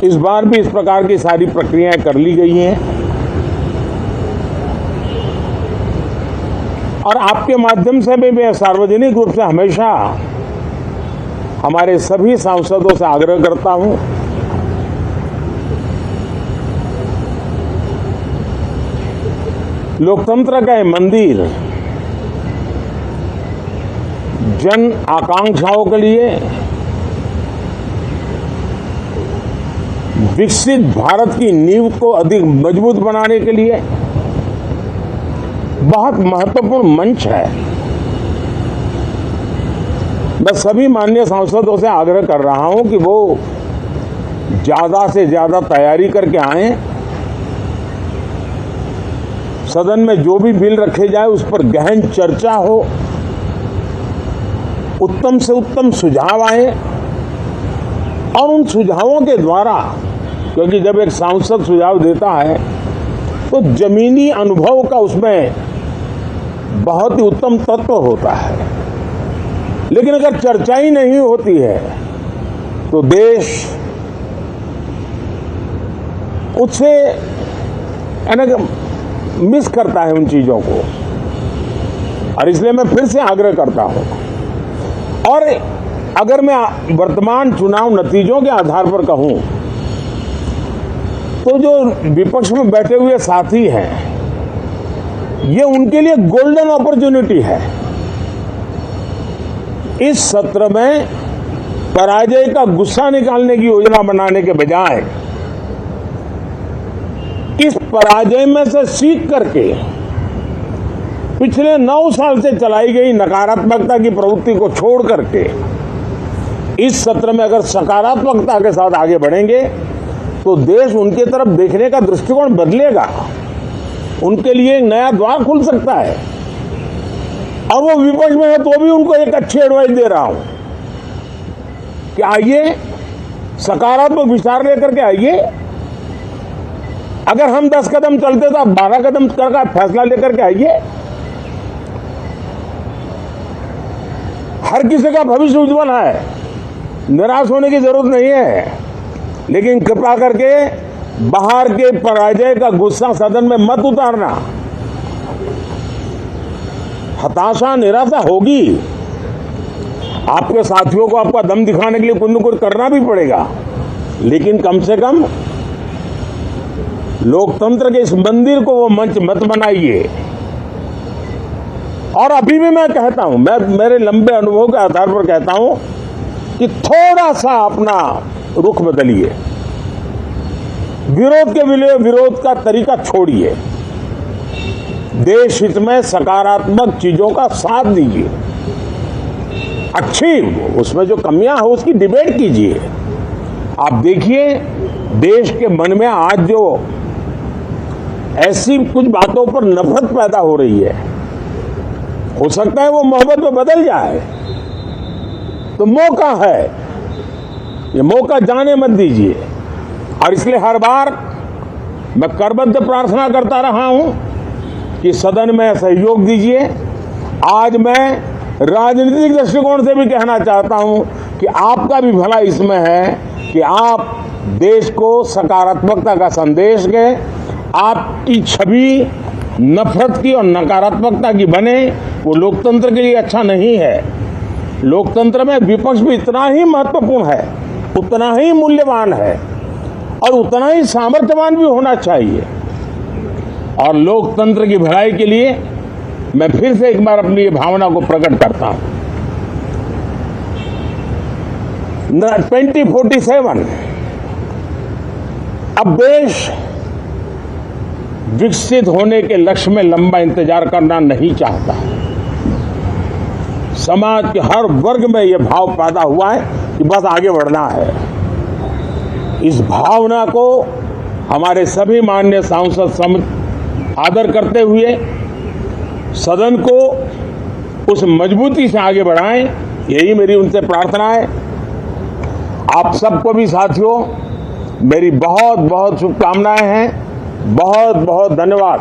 इस बार भी इस प्रकार की सारी प्रक्रियाएं कर ली गई हैं और आपके माध्यम से भी मैं सार्वजनिक रूप से हमेशा हमारे सभी सांसदों से आग्रह करता हूं लोकतंत्र का ये मंदिर जन आकांक्षाओं के लिए विकसित भारत की नींव को अधिक मजबूत बनाने के लिए बहुत महत्वपूर्ण मंच है। मैं सभी माननीय सांसदों से आग्रह कर रहा हूं कि वो ज्यादा से ज्यादा तैयारी करके आएं। सदन में जो भी बिल रखे जाए उस पर गहन चर्चा हो, उत्तम से उत्तम सुझाव आए और उन सुझावों के द्वारा, क्योंकि जब एक सांसद सुझाव देता है तो जमीनी अनुभव का उसमें बहुत ही उत्तम तत्व होता है, लेकिन अगर चर्चा ही नहीं होती है तो देश उससे मिस करता है उन चीजों को। और इसलिए मैं फिर से आग्रह करता हूं, और अगर मैं वर्तमान चुनाव नतीजों के आधार पर कहूं तो जो विपक्ष में बैठे हुए साथी हैं, ये उनके लिए गोल्डन अपॉर्चुनिटी है। इस सत्र में पराजय का गुस्सा निकालने की योजना बनाने के बजाय इस पराजय में से सीख करके पिछले 9 साल से चलाई गई नकारात्मकता की प्रवृत्ति को छोड़ करके इस सत्र में अगर सकारात्मकता के साथ आगे बढ़ेंगे तो देश उनके तरफ देखने का दृष्टिकोण बदलेगा, उनके लिए एक नया द्वार खुल सकता है। और वो विपक्ष में है तो भी उनको एक अच्छी एडवाइस दे रहा हूं कि आइए सकारात्मक विचार लेकर के आइए। अगर हम 10 कदम चलते तो आप 12 कदम करके फैसला लेकर के आइए। हर किसी का भविष्य उज्जवल है, निराश होने की जरूरत नहीं है, लेकिन कृपा करके बाहर के पराजय का गुस्सा सदन में मत उतारना। हताशा निराशा होगी, आपके साथियों को आपका दम दिखाने के लिए कुछ न कुछ करना भी पड़ेगा, लेकिन कम से कम लोकतंत्र के इस मंदिर को वो मंच मत बनाइए। और अभी भी मैं कहता हूं, मैं मेरे लंबे अनुभव के आधार पर कहता हूं कि थोड़ा सा अपना रुख बदलिए, विरोध के लिए विरोध का तरीका छोड़िए, देश हित में सकारात्मक चीजों का साथ दीजिए, अच्छी उसमें जो कमियां हो उसकी डिबेट कीजिए। आप देखिए देश के मन में आज जो ऐसी कुछ बातों पर नफरत पैदा हो रही है, हो सकता है वो मोहब्बत में बदल जाए, तो मौका है, ये मौका जाने मत दीजिए। और इसलिए हर बार मैं करबद्ध प्रार्थना करता रहा हूं कि सदन में सहयोग दीजिए। आज मैं राजनीतिक दृष्टिकोण से भी कहना चाहता हूं कि आपका भी भला इसमें है कि आप देश को सकारात्मकता का संदेश दें, आपकी छवि नफरत की और नकारात्मकता की बने, वो लोकतंत्र के लिए अच्छा नहीं है। लोकतंत्र में विपक्ष भी इतना ही महत्वपूर्ण है, उतना ही मूल्यवान है और उतना ही सामर्थ्यवान भी होना चाहिए। और लोकतंत्र की भलाई के लिए मैं फिर से एक बार अपनी भावना को प्रकट करता हूं। 2047 अब देश विकसित होने के लक्ष्य में लंबा इंतजार करना नहीं चाहता। समाज के हर वर्ग में यह भाव पैदा हुआ है कि बस आगे बढ़ना है। इस भावना को हमारे सभी माननीय सांसद आदर करते हुए सदन को उस मजबूती से आगे बढ़ाएं, यही मेरी उनसे प्रार्थना है। आप सबको भी साथियों मेरी बहुत बहुत शुभकामनाएं हैं। बहुत बहुत धन्यवाद।